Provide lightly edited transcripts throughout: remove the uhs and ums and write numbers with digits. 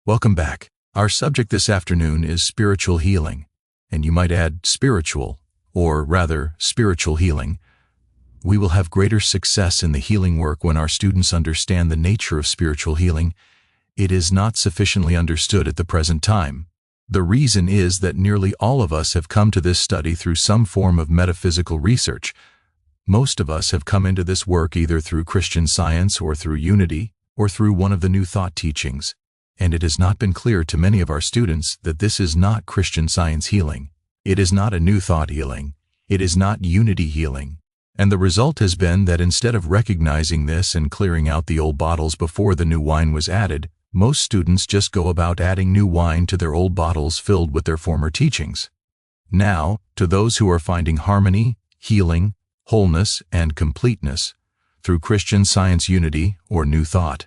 Welcome back. Our subject this afternoon is spiritual healing, and you might add spiritual, or rather spiritual healing. We will have greater success in the healing work when our students understand the nature of spiritual healing. It is not sufficiently understood at the present time. The reason is that nearly all of us have come to this study through some form of metaphysical research. Most of us have come into this work either through Christian Science or through Unity or through one of the New Thought teachings. And it has not been clear to many of our students that this is not Christian Science healing. It is not a New Thought healing. It is not Unity healing. And the result has been that instead of recognizing this and clearing out the old bottles before the new wine was added, most students just go about adding new wine to their old bottles filled with their former teachings. Now, to those who are finding harmony, healing, wholeness, and completeness through Christian Science Unity or New Thought,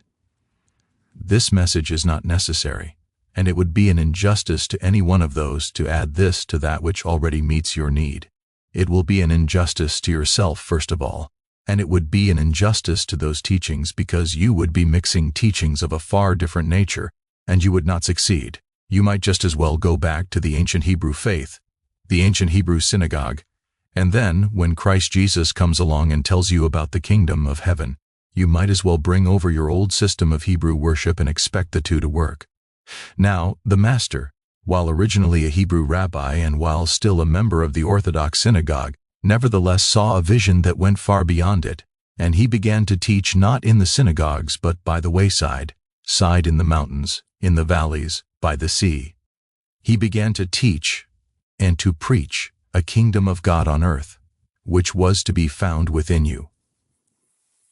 this message is not necessary, and it would be an injustice to any one of those to add this to that which already meets your need. It will be an injustice to yourself, first of all, and it would be an injustice to those teachings because you would be mixing teachings of a far different nature, and you would not succeed. You might just as well go back to the ancient Hebrew faith, the ancient Hebrew synagogue, and then, when Christ Jesus comes along and tells you about the kingdom of heaven, you might as well bring over your old system of Hebrew worship and expect the two to work. Now, the Master, while originally a Hebrew rabbi and while still a member of the Orthodox synagogue, nevertheless saw a vision that went far beyond it, and he began to teach not in the synagogues but by the wayside, side in the mountains, in the valleys, by the sea. He began to teach and to preach a kingdom of God on earth, which was to be found within you.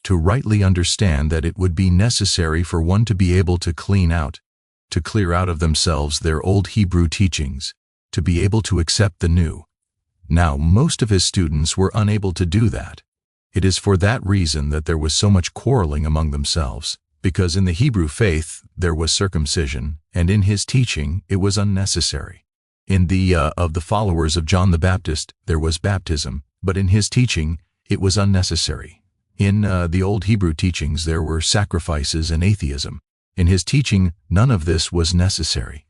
To rightly understand that it would be necessary for one to be able to clear out of themselves their old Hebrew teachings, to be able to accept the new. Now, most of his students were unable to do that. It is for that reason that there was so much quarreling among themselves, because in the Hebrew faith there was circumcision, and in his teaching it was unnecessary. In the of the followers of John the Baptist there was baptism, but in his teaching it was unnecessary. In the old Hebrew teachings there were sacrifices and atheism. In his teaching none of this was necessary.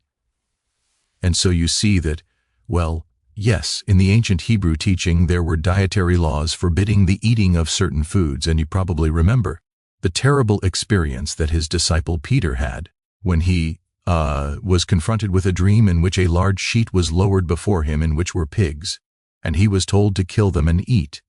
And so you see that, well, yes, in the ancient Hebrew teaching there were dietary laws forbidding the eating of certain foods, and you probably remember the terrible experience that his disciple Peter had when he was confronted with a dream in which a large sheet was lowered before him in which were pigs, and he was told to kill them and eat.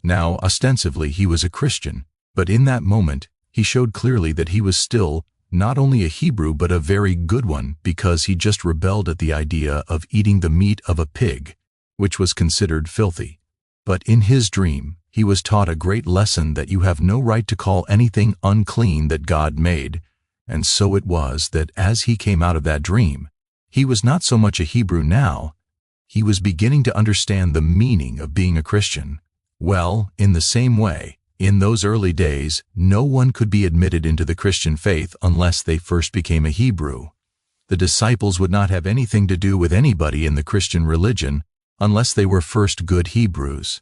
Now, ostensibly he was a Christian, but in that moment he showed clearly that he was still not only a Hebrew but a very good one, because he just rebelled at the idea of eating the meat of a pig, which was considered filthy. But in his dream he was taught a great lesson that you have no right to call anything unclean that God made, and so it was that as he came out of that dream, he was not so much a Hebrew now, he was beginning to understand the meaning of being a Christian. Well, in the same way, in those early days, no one could be admitted into the Christian faith unless they first became a Hebrew. The disciples would not have anything to do with anybody in the Christian religion unless they were first good Hebrews.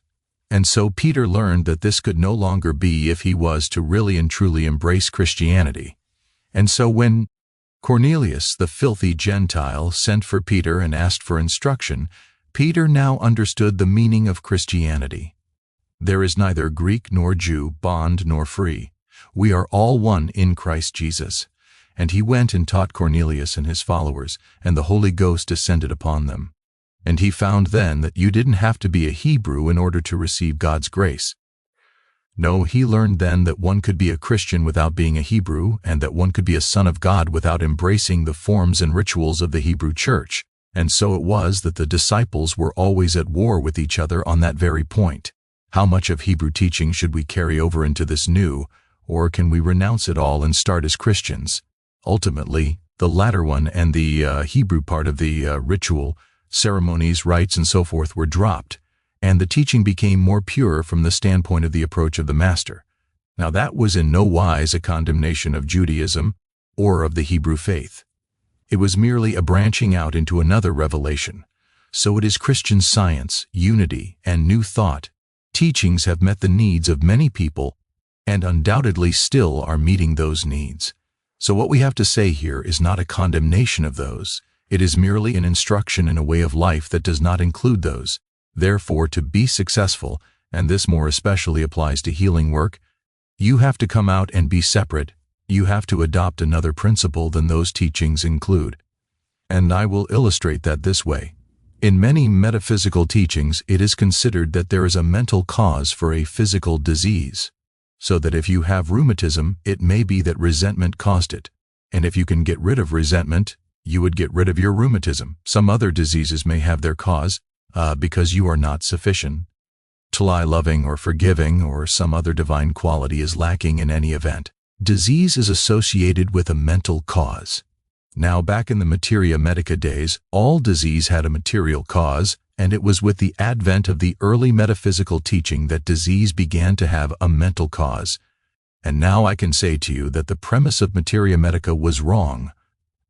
And so Peter learned that this could no longer be if he was to really and truly embrace Christianity. And so when Cornelius, the filthy Gentile, sent for Peter and asked for instruction, Peter now understood the meaning of Christianity. There is neither Greek nor Jew, bond nor free. We are all one in Christ Jesus. And he went and taught Cornelius and his followers, and the Holy Ghost descended upon them. And he found then that you didn't have to be a Hebrew in order to receive God's grace. No, he learned then that one could be a Christian without being a Hebrew, and that one could be a son of God without embracing the forms and rituals of the Hebrew church. And so it was that the disciples were always at war with each other on that very point. How much of Hebrew teaching should we carry over into this new, or can we renounce it all and start as Christians? Ultimately, the latter one and the Hebrew part of the ritual, ceremonies, rites, and so forth were dropped, and the teaching became more pure from the standpoint of the approach of the Master. Now that was in no wise a condemnation of Judaism or of the Hebrew faith. It was merely a branching out into another revelation. So it is Christian Science, Unity, and New Thought. Teachings have met the needs of many people and undoubtedly still are meeting those needs. So what we have to say here is not a condemnation of those. It is merely an instruction in a way of life that does not include those. Therefore, to be successful, and this more especially applies to healing work, you have to come out and be separate. You have to adopt another principle than those teachings include. And I will illustrate that this way. In many metaphysical teachings, it is considered that there is a mental cause for a physical disease. So that if you have rheumatism, it may be that resentment caused it. And if you can get rid of resentment, you would get rid of your rheumatism. Some other diseases may have their cause because you are not sufficient. To lie loving or forgiving or some other divine quality is lacking in any event. Disease is associated with a mental cause. Now, back in the materia medica days, all disease had a material cause, and it was with the advent of the early metaphysical teaching that disease began to have a mental cause. And now I can say to you that the premise of materia medica was wrong.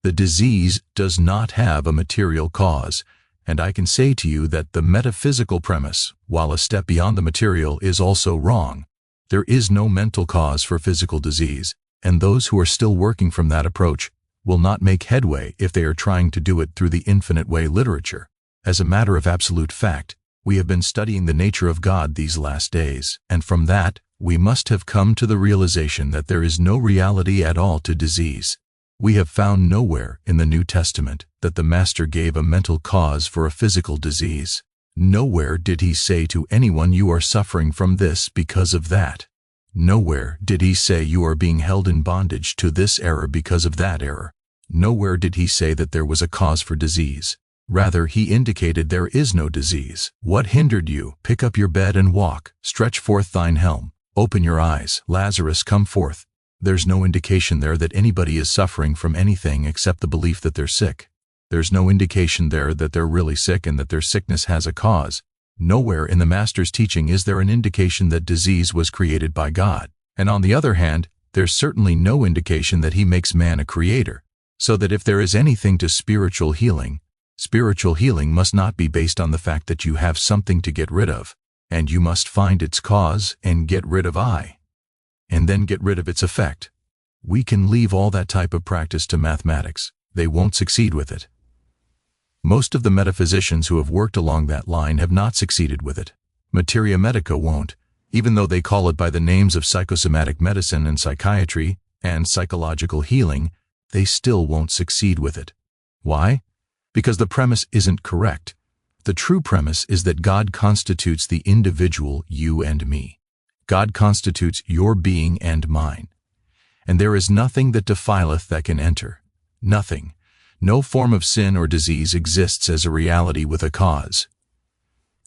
The disease does not have a material cause, and I can say to you that the metaphysical premise, while a step beyond the material, is also wrong. There is no mental cause for physical disease, and those who are still working from that approach will not make headway if they are trying to do it through the infinite way literature. As a matter of absolute fact, we have been studying the nature of God these last days, and from that, we must have come to the realization that there is no reality at all to disease. We have found nowhere in the New Testament that the Master gave a mental cause for a physical disease. Nowhere did he say to anyone, you are suffering from this because of that. Nowhere did he say you are being held in bondage to this error because of that error. Nowhere did he say that there was a cause for disease. Rather, he indicated there is no disease. What hindered you? Pick up your bed and walk. Stretch forth thine helm. Open your eyes. Lazarus, come forth. There's no indication there that anybody is suffering from anything except the belief that they're sick. There's no indication there that they're really sick and that their sickness has a cause. Nowhere in the Master's teaching is there an indication that disease was created by God. And on the other hand, there's certainly no indication that he makes man a creator. So that if there is anything to spiritual healing must not be based on the fact that you have something to get rid of, and you must find its cause and get rid of I, and then get rid of its effect. We can leave all that type of practice to mathematics. They won't succeed with it. Most of the metaphysicians who have worked along that line have not succeeded with it. Materia medica won't, even though they call it by the names of psychosomatic medicine and psychiatry and psychological healing, they still won't succeed with it. Why? Because the premise isn't correct. The true premise is that God constitutes the individual, you and me. God constitutes your being and mine. And there is nothing that defileth that can enter. Nothing. No form of sin or disease exists as a reality with a cause.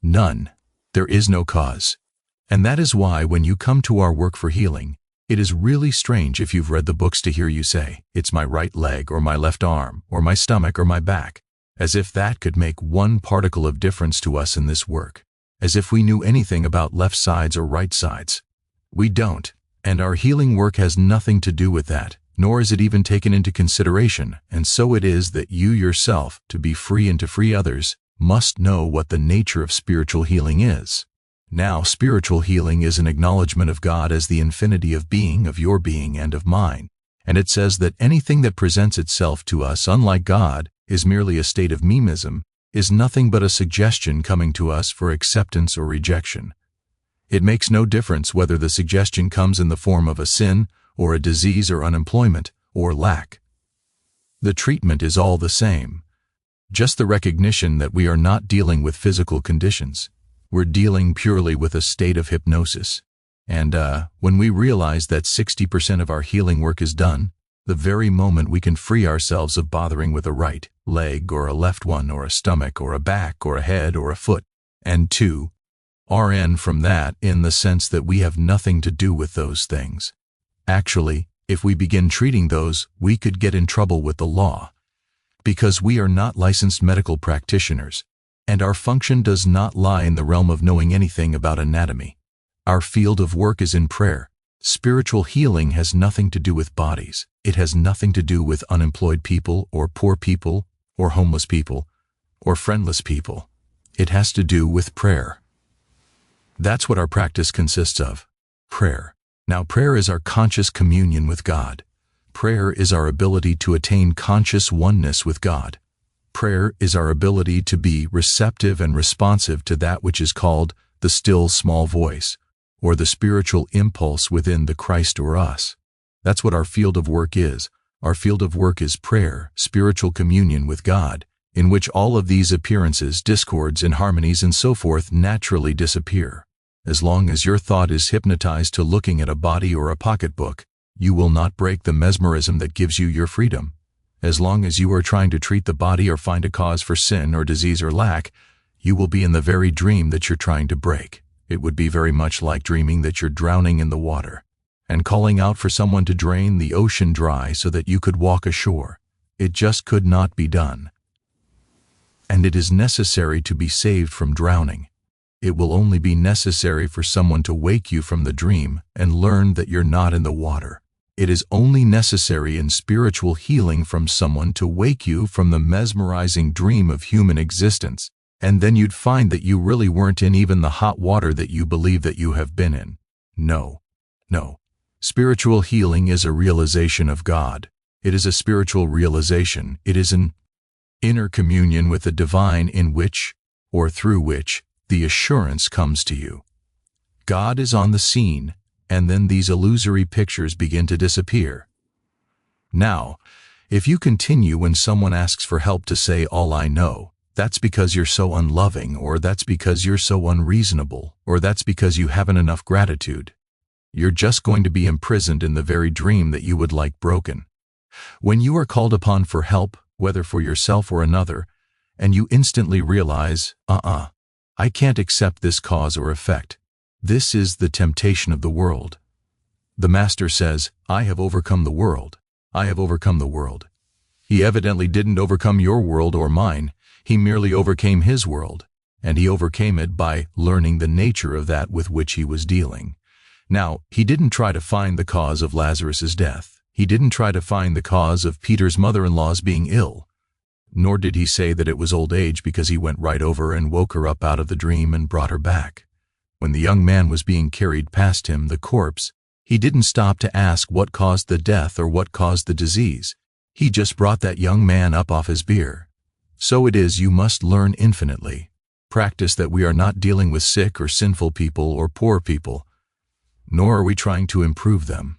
None. There is no cause. And that is why when you come to our work for healing, it is really strange if you've read the books to hear you say, it's my right leg or my left arm or my stomach or my back, as if that could make one particle of difference to us in this work, as if we knew anything about left sides or right sides. We don't, and our healing work has nothing to do with that, nor is it even taken into consideration, and so it is that you yourself, to be free and to free others, must know what the nature of spiritual healing is. Now, spiritual healing is an acknowledgement of God as the infinity of being, of your being and of mine, and it says that anything that presents itself to us unlike God is merely a state of memism, is nothing but a suggestion coming to us for acceptance or rejection. It makes no difference whether the suggestion comes in the form of a sin, or a disease or unemployment, or lack. The treatment is all the same. Just the recognition that we are not dealing with physical conditions. We're dealing purely with a state of hypnosis. And when we realize that 60% of our healing work is done, the very moment we can free ourselves of bothering with a right leg or a left one or a stomach or a back or a head or a foot, and 2, RN from that in the sense that we have nothing to do with those things. Actually, if we begin treating those, we could get in trouble with the law. Because we are not licensed medical practitioners, and our function does not lie in the realm of knowing anything about anatomy. Our field of work is in prayer. Spiritual healing has nothing to do with bodies. It has nothing to do with unemployed people or poor people or homeless people or friendless people. It has to do with prayer. That's what our practice consists of, prayer. Now, prayer is our conscious communion with God. prayer is our ability to attain conscious oneness with God. Prayer is our ability to be receptive and responsive to that which is called the still small voice, or the spiritual impulse within the Christ or us. That's what our field of work is. Our field of work is prayer, spiritual communion with God, in which all of these appearances, discords, inharmonies, and so forth naturally disappear. As long as your thought is hypnotized to looking at a body or a pocketbook, you will not break the mesmerism that gives you your freedom. As long as you are trying to treat the body or find a cause for sin or disease or lack, you will be in the very dream that you're trying to break. It would be very much like dreaming that you're drowning in the water and calling out for someone to drain the ocean dry so that you could walk ashore. It just could not be done. And it is necessary to be saved from drowning. It will only be necessary for someone to wake you from the dream and learn that you're not in the water. It is only necessary in spiritual healing from someone to wake you from the mesmerizing dream of human existence, and then you'd find that you really weren't in even the hot water that you believe that you have been in. No. Spiritual healing is a realization of God. It is a spiritual realization. It is an inner communion with the divine in which, or through which, the assurance comes to you. God is on the scene, and then these illusory pictures begin to disappear. Now, if you continue when someone asks for help to say, "All I know," that's because you're so unloving, or that's because you're so unreasonable, or that's because you haven't enough gratitude. You're just going to be imprisoned in the very dream that you would like broken. When you are called upon for help, whether for yourself or another, and you instantly realize, I can't accept this cause or effect. This is the temptation of the world. The Master says, "I have overcome the world. I have overcome the world." He evidently didn't overcome your world or mine. He merely overcame his world, and he overcame it by learning the nature of that with which he was dealing. Now, he didn't try to find the cause of Lazarus's death. He didn't try to find the cause of Peter's mother-in-law's being ill. Nor did he say that it was old age, because he went right over and woke her up out of the dream and brought her back. When the young man was being carried past him, the corpse, he didn't stop to ask what caused the death or what caused the disease. He just brought that young man up off his bier. So it is you must learn infinitely. Practice that we are not dealing with sick or sinful people or poor people, nor are we trying to improve them.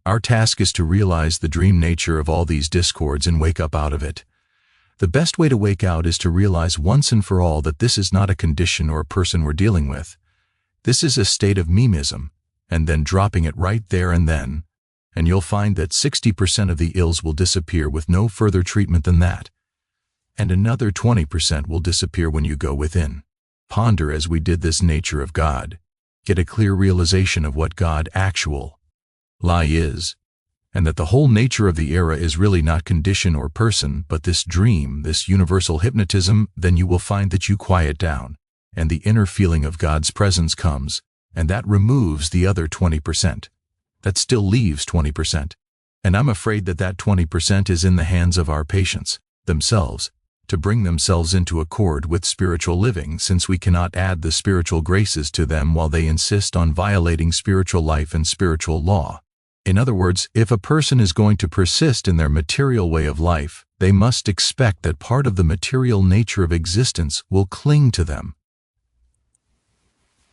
Our task is to realize the dream nature of all these discords and wake up out of it. The best way to wake out is to realize once and for all that this is not a condition or a person we're dealing with. This is a state of memism, and then dropping it right there and then, and you'll find that 60% of the ills will disappear with no further treatment than that, and another 20% will disappear when you go within. Ponder as we did this nature of God. Get a clear realization of what God actual lie is, and that the whole nature of the era is really not condition or person, but this dream, this universal hypnotism. Then you will find that you quiet down, and the inner feeling of God's presence comes, and that removes the other 20%. That still leaves 20%. And I'm afraid that that 20% is in the hands of our patients themselves, to bring themselves into accord with spiritual living, since we cannot add the spiritual graces to them while they insist on violating spiritual life and spiritual law. In other words, if a person is going to persist in their material way of life, they must expect that part of the material nature of existence will cling to them.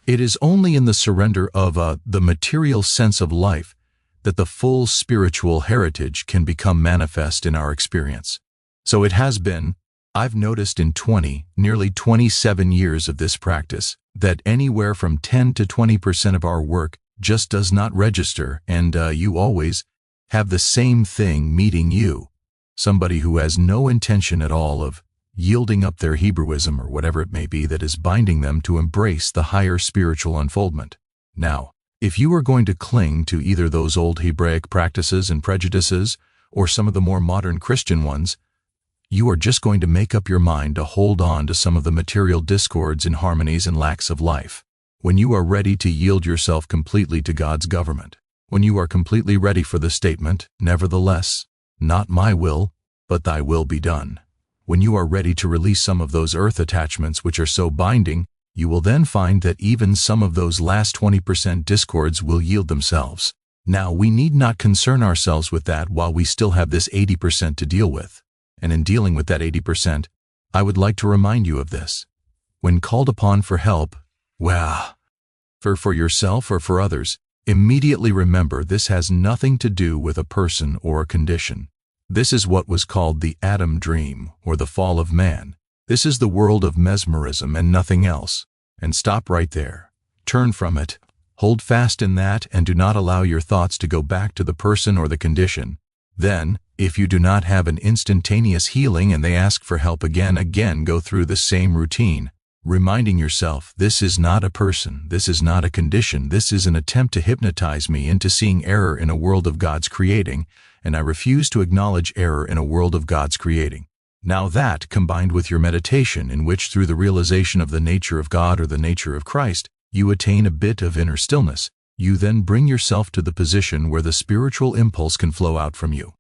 It is only in the surrender of the material sense of life that the full spiritual heritage can become manifest in our experience. So it has been, I've noticed in nearly 27 years of this practice, that anywhere from 10 to 20% of our work just does not register, and you always have the same thing meeting you, somebody who has no intention at all of yielding up their Hebrewism or whatever it may be that is binding them to embrace the higher spiritual unfoldment. Now, if you are going to cling to either those old Hebraic practices and prejudices or some of the more modern Christian ones, you are just going to make up your mind to hold on to some of the material discords, inharmonies, and lacks of life. When you are ready to yield yourself completely to God's government, when you are completely ready for the statement, "Nevertheless, not my will, but thy will be done," when you are ready to release some of those earth attachments which are so binding, you will then find that even some of those last 20% discords will yield themselves. Now, we need not concern ourselves with that while we still have this 80% to deal with. And in dealing with that 80%, I would like to remind you of this. When called upon for help, for yourself or for others, immediately remember this has nothing to do with a person or a condition. This is what was called the Adam dream, or the fall of man. This is the world of mesmerism and nothing else. And stop right there. Turn from it. Hold fast in that and do not allow your thoughts to go back to the person or the condition. Then, if you do not have an instantaneous healing and they ask for help again, go through the same routine, reminding yourself, this is not a person, this is not a condition, this is an attempt to hypnotize me into seeing error in a world of God's creating, and I refuse to acknowledge error in a world of God's creating. Now that, combined with your meditation, in which through the realization of the nature of God or the nature of Christ, you attain a bit of inner stillness, you then bring yourself to the position where the spiritual impulse can flow out from you.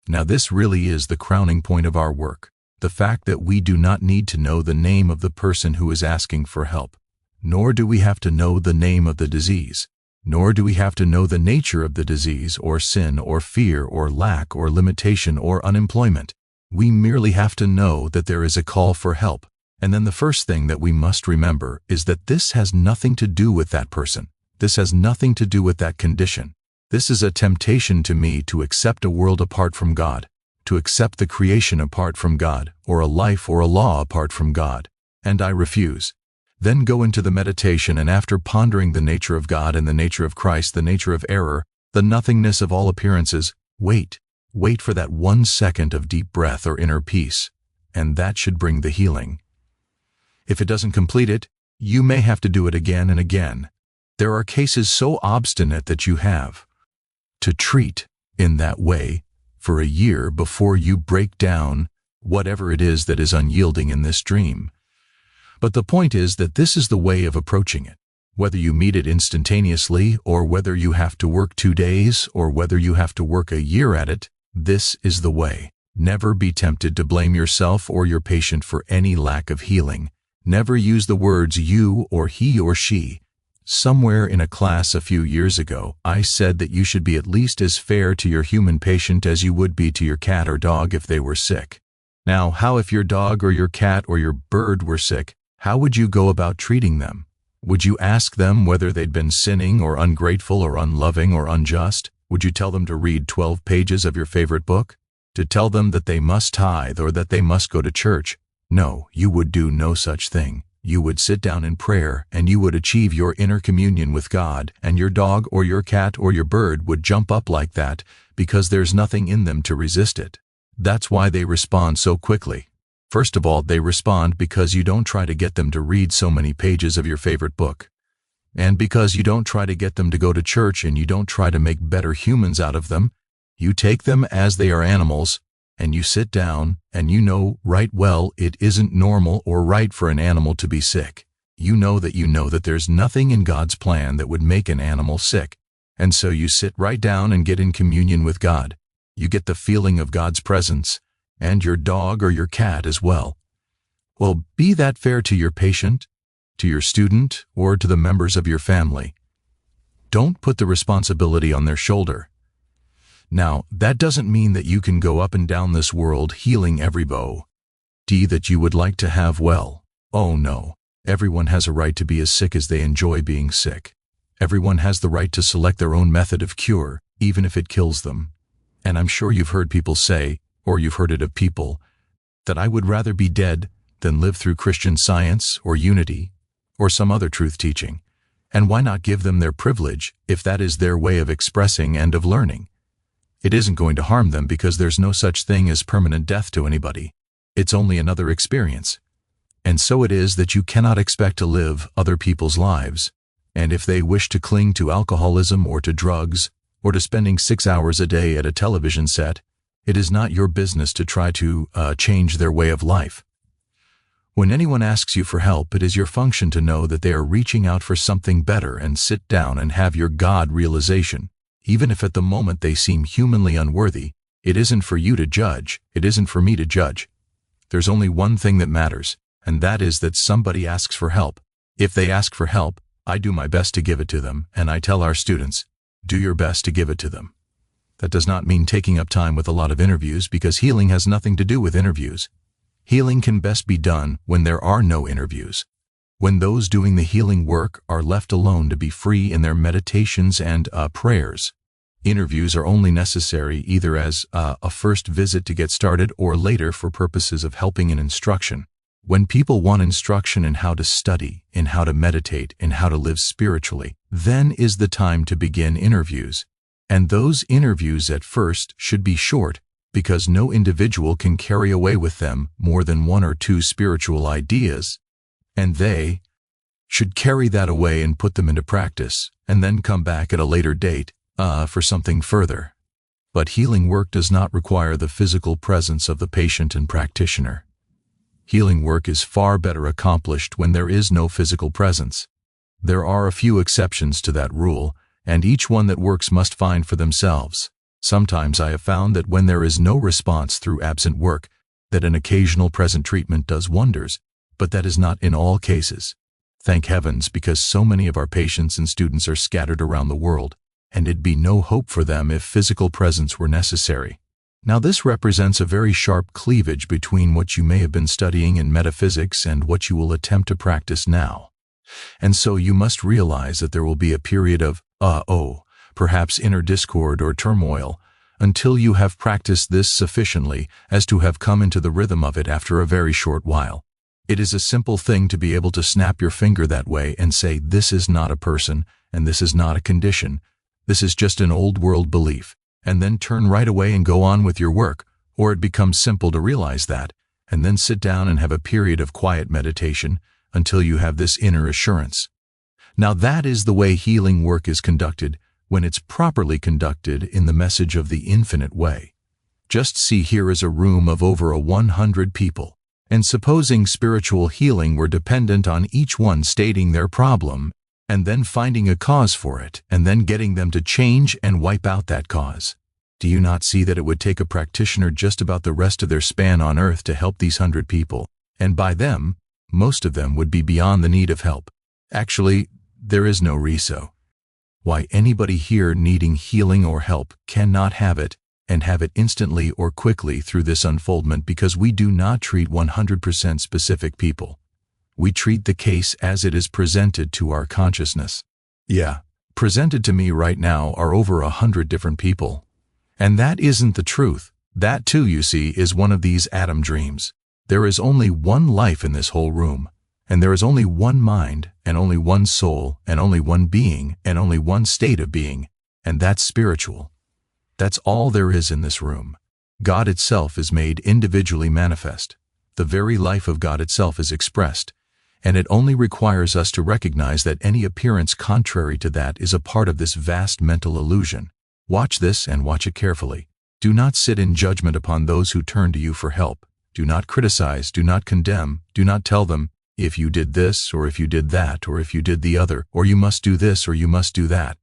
Now this really is the crowning point of our work, the fact that we do not need to know the name of the person who is asking for help, nor do we have to know the name of the disease, nor do we have to know the nature of the disease or sin or fear or lack or limitation or unemployment. We merely have to know that there is a call for help. And then the first thing that we must remember is that this has nothing to do with that person. This has nothing to do with that condition. This is a temptation to me to accept a world apart from God, to accept the creation apart from God, or a life or a law apart from God. And I refuse. Then go into the meditation, and after pondering the nature of God and the nature of Christ, the nature of error, the nothingness of all appearances, wait for that 1 second of deep breath or inner peace, and that should bring the healing. If it doesn't complete it, you may have to do it again and again. There are cases so obstinate that you have to treat in that way for a year before you break down whatever it is that is unyielding in this dream. But the point is that this is the way of approaching it. Whether you meet it instantaneously, or whether you have to work 2 days, or whether you have to work a year at it, this is the way. Never be tempted to blame yourself or your patient for any lack of healing. Never use the words you or he or she. Somewhere in a class a few years ago, I said that you should be at least as fair to your human patient as you would be to your cat or dog if they were sick. Now, how if your dog or your cat or your bird were sick? How would you go about treating them? Would you ask them whether they'd been sinning or ungrateful or unloving or unjust? Would you tell them to read 12 pages of your favorite book? To tell them that they must tithe or that they must go to church? No, you would do no such thing. You would sit down in prayer and you would achieve your inner communion with God, and your dog or your cat or your bird would jump up like that because there's nothing in them to resist it. That's why they respond so quickly. First of all, they respond because you don't try to get them to read so many pages of your favorite book. And because you don't try to get them to go to church and you don't try to make better humans out of them. You take them as they are animals, and you sit down, and you know right well it isn't normal or right for an animal to be sick. You know that there's nothing in God's plan that would make an animal sick. And so you sit right down and get in communion with God. You get the feeling of God's presence, and your dog or your cat as well. Well, be that fair to your patient, to your student, or to the members of your family. Don't put the responsibility on their shoulder. Now, that doesn't mean that you can go up and down this world healing every body that you would like to have well. Oh no, everyone has a right to be as sick as they enjoy being sick. Everyone has the right to select their own method of cure, even if it kills them. And I'm sure you've heard people say, or you've heard it of people, that I would rather be dead than live through Christian Science or Unity or some other truth teaching. And why not give them their privilege if that is their way of expressing and of learning? It isn't going to harm them because there's no such thing as permanent death to anybody. It's only another experience. And so it is that you cannot expect to live other people's lives. And if they wish to cling to alcoholism or to drugs or to spending 6 hours a day at a television set, it is not your business to try to change their way of life. When anyone asks you for help, it is your function to know that they are reaching out for something better, and sit down and have your God realization. Even if at the moment they seem humanly unworthy, it isn't for you to judge, it isn't for me to judge. There's only one thing that matters, and that is that somebody asks for help. If they ask for help, I do my best to give it to them, and I tell our students, Do your best to give it to them. That does not mean taking up time with a lot of interviews, because healing has nothing to do with interviews. Healing can best be done when there are no interviews, when those doing the healing work are left alone to be free in their meditations and prayers. Interviews are only necessary either as a first visit to get started or later for purposes of helping and instruction. When people want instruction in how to study, in how to meditate, in how to live spiritually, then is the time to begin interviews. And those interviews at first should be short, because no individual can carry away with them more than 1 or 2 spiritual ideas, and they should carry that away and put them into practice, and then come back at a later date for something further. But healing work does not require the physical presence of the patient and practitioner. Healing work is far better accomplished when there is no physical presence. There are a few exceptions to that rule, and each one that works must find for themselves. Sometimes I have found that when there is no response through absent work, that an occasional present treatment does wonders, but that is not in all cases. Thank heavens, because so many of our patients and students are scattered around the world, and it'd be no hope for them if physical presence were necessary. Now this represents a very sharp cleavage between what you may have been studying in metaphysics and what you will attempt to practice now. And so you must realize that there will be a period of perhaps inner discord or turmoil, until you have practiced this sufficiently as to have come into the rhythm of it after a very short while. It is a simple thing to be able to snap your finger that way and say, this is not a person, and this is not a condition. This is just an old world belief, and then turn right away and go on with your work, or it becomes simple to realize that, and then sit down and have a period of quiet meditation until you have this inner assurance. Now that is the way healing work is conducted when it's properly conducted in the message of the infinite way. Just see, here is a room of over 100 people, and supposing spiritual healing were dependent on each one stating their problem, and then finding a cause for it, and then getting them to change and wipe out that cause. Do you not see that it would take a practitioner just about the rest of their span on earth to help these 100 people, and by them, most of them would be beyond the need of help? Actually, there is no reso. Why anybody here needing healing or help cannot have it, and have it instantly or quickly through this unfoldment, because we do not treat 100% specific people. We treat the case as it is presented to our consciousness. Yeah, presented to me right now are over 100 different people. And that isn't the truth. That too, you see, is one of these atom dreams. There is only one life in this whole room, and there is only one mind, and only one soul, and only one being, and only one state of being, and that's spiritual. That's all there is in this room. God itself is made individually manifest. The very life of God itself is expressed, and it only requires us to recognize that any appearance contrary to that is a part of this vast mental illusion. Watch this and watch it carefully. Do not sit in judgment upon those who turn to you for help. Do not criticize, do not condemn, do not tell them, if you did this, or if you did that, or if you did the other, or you must do this, or you must do that.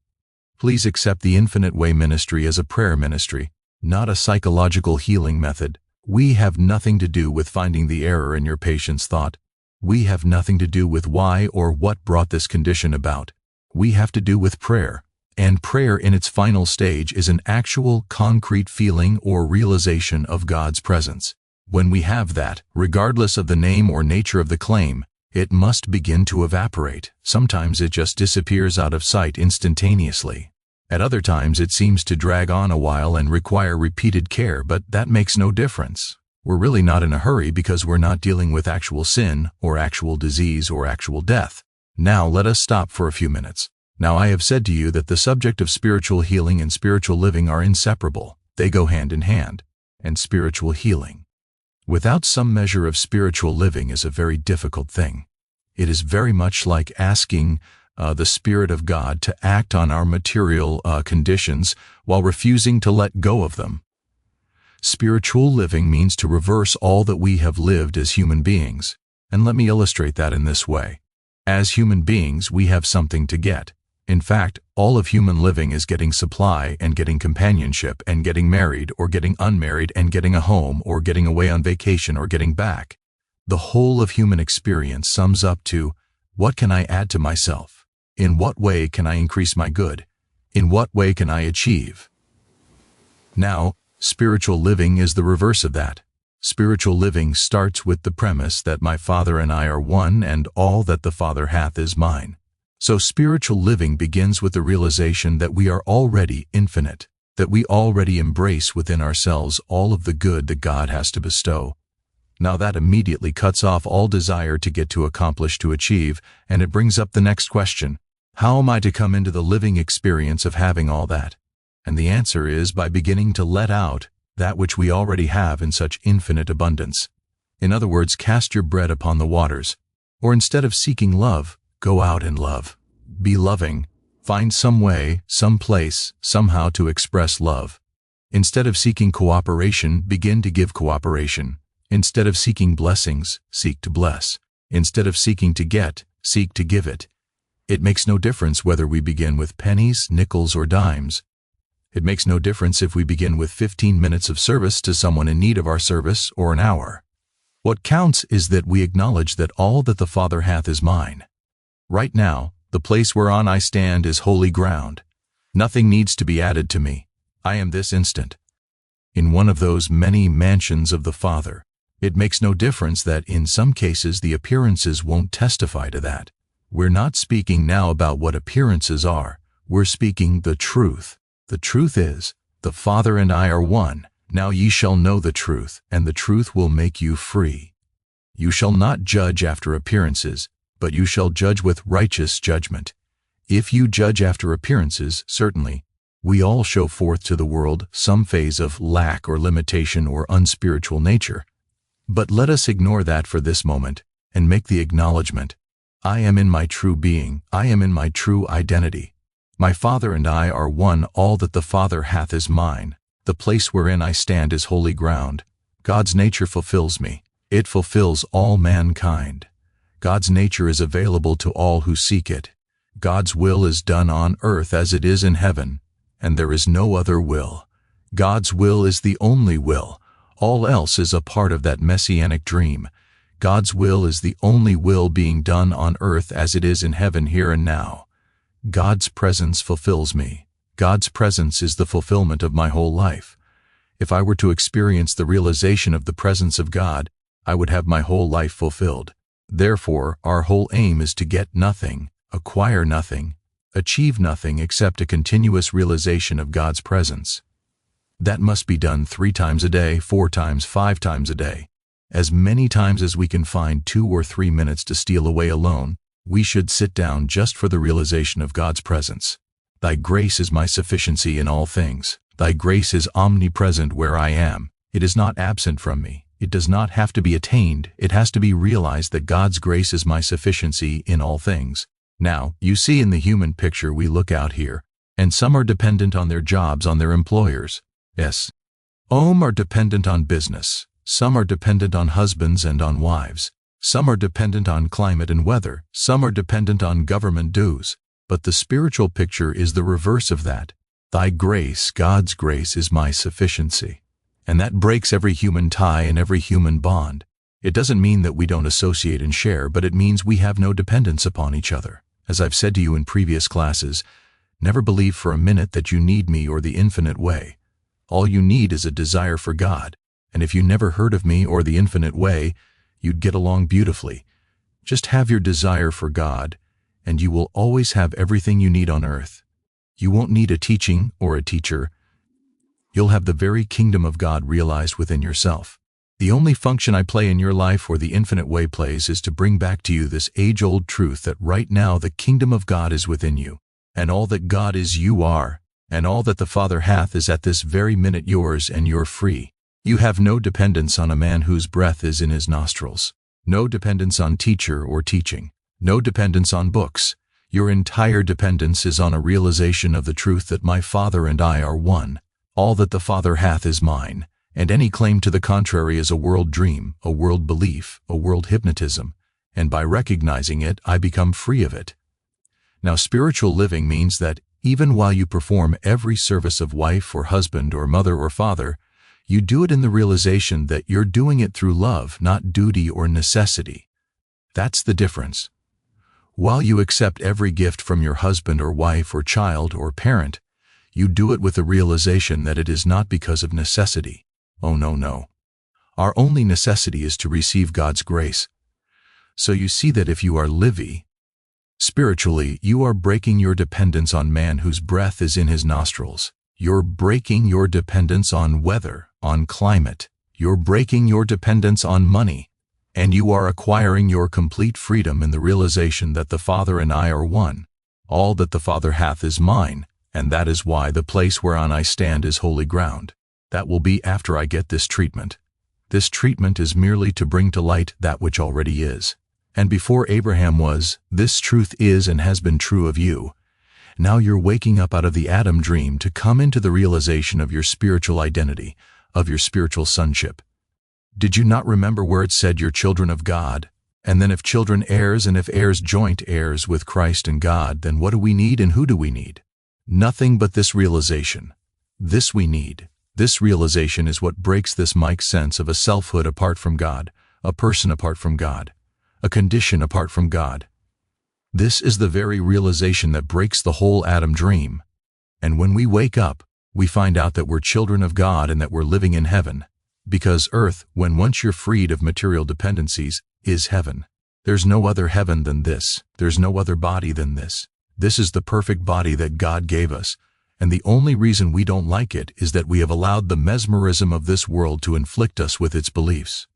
Please accept the Infinite Way ministry as a prayer ministry, not a psychological healing method. We have nothing to do with finding the error in your patient's thought. We have nothing to do with why or what brought this condition about. We have to do with prayer. And prayer in its final stage is an actual, concrete feeling or realization of God's presence. When we have that, regardless of the name or nature of the claim, it must begin to evaporate. Sometimes it just disappears out of sight instantaneously. At other times it seems to drag on a while and require repeated care, but that makes no difference. We're really not in a hurry, because we're not dealing with actual sin or actual disease or actual death. Now let us stop for a few minutes. Now I have said to you that the subject of spiritual healing and spiritual living are inseparable. They go hand in hand. And spiritual healing, without some measure of spiritual living, is a very difficult thing. It is very much like asking the Spirit of God to act on our material conditions while refusing to let go of them. Spiritual living means to reverse all that we have lived as human beings. And let me illustrate that in this way. As human beings, we have something to get. In fact, all of human living is getting supply and getting companionship and getting married or getting unmarried and getting a home or getting away on vacation or getting back. The whole of human experience sums up to, what can I add to myself? In what way can I increase my good? In what way can I achieve? Now, spiritual living is the reverse of that. Spiritual living starts with the premise that my Father and I are one and all that the Father hath is mine. So spiritual living begins with the realization that we are already infinite, that we already embrace within ourselves all of the good that God has to bestow. Now that immediately cuts off all desire to get to accomplish to achieve, and it brings up the next question: how am I to come into the living experience of having all that? And the answer is by beginning to let out that which we already have in such infinite abundance. In other words, cast your bread upon the waters. Or instead of seeking love, go out and love. Be loving. Find some way, some place, somehow to express love. Instead of seeking cooperation, begin to give cooperation. Instead of seeking blessings, seek to bless. Instead of seeking to get, seek to give it. It makes no difference whether we begin with pennies, nickels, or dimes. It makes no difference if we begin with 15 minutes of service to someone in need of our service or an hour. What counts is that we acknowledge that all that the Father hath is mine. Right now, the place whereon I stand is holy ground. Nothing needs to be added to me. I am this instant in one of those many mansions of the Father. It makes no difference that in some cases the appearances won't testify to that. We're not speaking now about what appearances are. We're speaking the truth. The truth is, the Father and I are one. Now ye shall know the truth, and the truth will make you free. You shall not judge after appearances, but you shall judge with righteous judgment. If you judge after appearances, certainly, we all show forth to the world some phase of lack or limitation or unspiritual nature. But let us ignore that for this moment, and make the acknowledgement: I am in my true being, I am in my true identity. My Father and I are one, all that the Father hath is mine. The place wherein I stand is holy ground. God's nature fulfills me. It fulfills all mankind. God's nature is available to all who seek it. God's will is done on earth as it is in heaven, and there is no other will. God's will is the only will. All else is a part of that messianic dream. God's will is the only will being done on earth as it is in heaven here and now. God's presence fulfills me. God's presence is the fulfillment of my whole life. If I were to experience the realization of the presence of God, I would have my whole life fulfilled. Therefore, our whole aim is to get nothing, acquire nothing, achieve nothing except a continuous realization of God's presence. That must be done 3 times a day, 4 times, 5 times a day. As many times as we can find 2 or 3 minutes to steal away alone, we should sit down just for the realization of God's presence. Thy grace is my sufficiency in all things. Thy grace is omnipresent where I am. It is not absent from me. It does not have to be attained. It has to be realized that God's grace is my sufficiency in all things. Now, you see in the human picture we look out here, and some are dependent on their jobs, on their employers. Yes. Some are dependent on business. Some are dependent on husbands and on wives. Some are dependent on climate and weather. Some are dependent on government dues. But the spiritual picture is the reverse of that. Thy grace, God's grace, is my sufficiency. And that breaks every human tie and every human bond. It doesn't mean that we don't associate and share, but it means we have no dependence upon each other. As I've said to you in previous classes, never believe for a minute that you need me or the infinite way. All you need is a desire for God. And if you never heard of me or the infinite way, you'd get along beautifully. Just have your desire for God, and you will always have everything you need on earth. You won't need a teaching or a teacher. You'll have the very kingdom of God realized within yourself. The only function I play in your life or the infinite way plays is to bring back to you this age-old truth that right now the kingdom of God is within you, and all that God is you are, and all that the Father hath is at this very minute yours, and you're free. You have no dependence on a man whose breath is in his nostrils, no dependence on teacher or teaching, no dependence on books. Your entire dependence is on a realization of the truth that my Father and I are one. All that the Father hath is mine, and any claim to the contrary is a world dream, a world belief, a world hypnotism, and by recognizing it, I become free of it. Now, spiritual living means that even while you perform every service of wife or husband or mother or father, you do it in the realization that you're doing it through love, not duty or necessity. That's the difference. While you accept every gift from your husband or wife or child or parent, you do it with the realization that it is not because of necessity. Oh no, no. Our only necessity is to receive God's grace. So you see that if you are livy, spiritually, you are breaking your dependence on man whose breath is in his nostrils. You're breaking your dependence on weather, on climate. You're breaking your dependence on money. And you are acquiring your complete freedom in the realization that the Father and I are one. All that the Father hath is mine, and that is why the place whereon I stand is holy ground. That will be after I get this treatment. This treatment is merely to bring to light that which already is. And before Abraham was, this truth is and has been true of you. Now you're waking up out of the Adam dream to come into the realization of your spiritual identity, of your spiritual sonship. Did you not remember where it said you're children of God? And then if children heirs, and if heirs joint heirs with Christ and God, then what do we need and who do we need? Nothing but this realization. This we need. This realization is what breaks this Mike sense of a selfhood apart from God, a person apart from God, a condition apart from God. This is the very realization that breaks the whole Adam dream. And when we wake up, we find out that we're children of God and that we're living in heaven. Because earth, when once you're freed of material dependencies, is heaven. There's no other heaven than this. There's no other body than this. This is the perfect body that God gave us. And the only reason we don't like it is that we have allowed the mesmerism of this world to inflict us with its beliefs.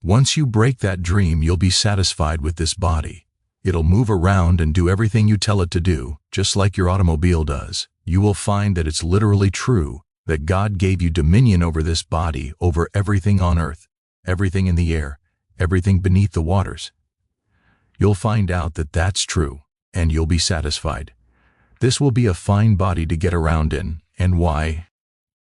Once you break that dream, you'll be satisfied with this body. It'll move around and do everything you tell it to do, just like your automobile does. You will find that it's literally true, that God gave you dominion over this body, over everything on earth, everything in the air, everything beneath the waters. You'll find out that that's true, and you'll be satisfied. This will be a fine body to get around in, and why?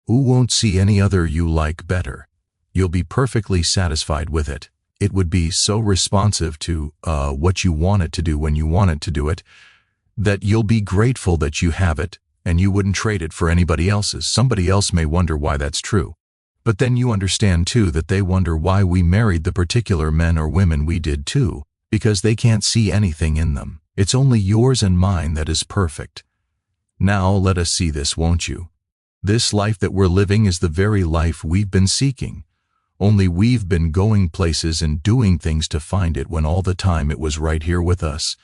Who won't see any other you like better? You'll be perfectly satisfied with it. It would be so responsive to what you want it to do when you want it to do it, that you'll be grateful that you have it, and you wouldn't trade it for anybody else's. Somebody else may wonder why that's true. But then you understand too that they wonder why we married the particular men or women we did too, because they can't see anything in them. It's only yours and mine that is perfect. Now let us see this, won't you? This life that we're living is the very life we've been seeking. Only we've been going places and doing things to find it when all the time it was right here with us.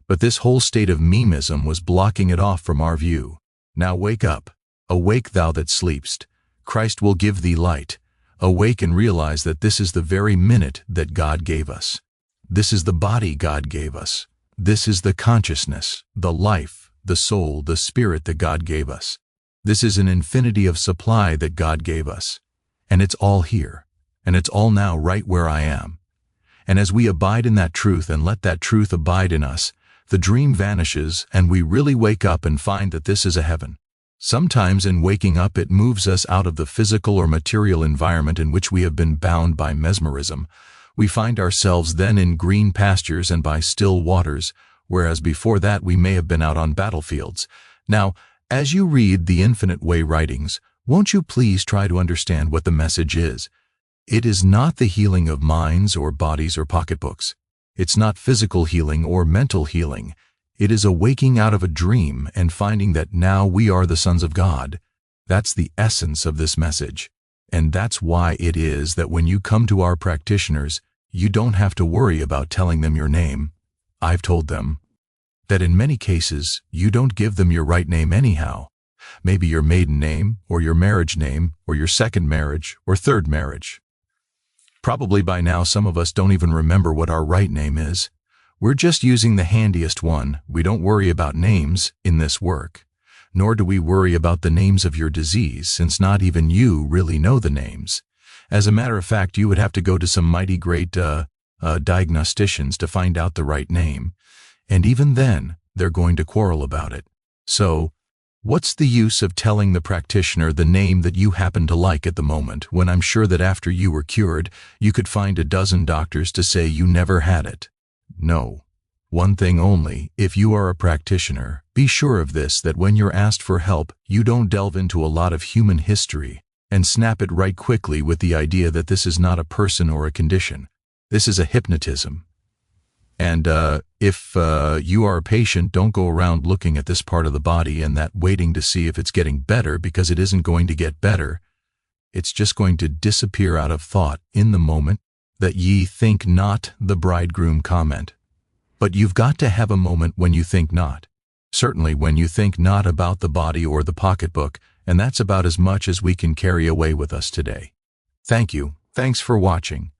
But this whole state of memism was blocking it off from our view. Now wake up. Awake thou that sleepst. Christ will give thee light. Awake and realize that this is the very minute that God gave us. This is the body God gave us. This is the consciousness, the life, the soul, the spirit that God gave us. This is an infinity of supply that God gave us. And it's all here. And it's all now right where I am. And as we abide in that truth and let that truth abide in us, the dream vanishes and we really wake up and find that this is a heaven. Sometimes in waking up it moves us out of the physical or material environment in which we have been bound by mesmerism. We find ourselves then in green pastures and by still waters, whereas before that we may have been out on battlefields. Now, as you read the Infinite Way writings, won't you please try to understand what the message is? It is not the healing of minds or bodies or pocketbooks. It's not physical healing or mental healing. It is a waking out of a dream and finding that now we are the sons of God. That's the essence of this message. And that's why it is that when you come to our practitioners, you don't have to worry about telling them your name. I've told them that in many cases, you don't give them your right name anyhow. Maybe your maiden name, or your marriage name, or your second marriage, or third marriage. Probably by now some of us don't even remember what our right name is. We're just using the handiest one. We don't worry about names in this work. Nor do we worry about the names of your disease, since not even you really know the names. As a matter of fact, you would have to go to some mighty great diagnosticians to find out the right name. And even then, they're going to quarrel about it. So, what's the use of telling the practitioner the name that you happen to like at the moment, when I'm sure that after you were cured, you could find a dozen doctors to say you never had it? No. One thing only, if you are a practitioner, be sure of this, that when you're asked for help, you don't delve into a lot of human history and snap it right quickly with the idea that this is not a person or a condition. This is a hypnotism. And if you are a patient, don't go around looking at this part of the body and that waiting to see if it's getting better, because it isn't going to get better. It's just going to disappear out of thought in the moment that ye think not, the bridegroom comment. But you've got to have a moment when you think not. Certainly when you think not about the body or the pocketbook, and that's about as much as we can carry away with us today. Thank you. Thanks for watching.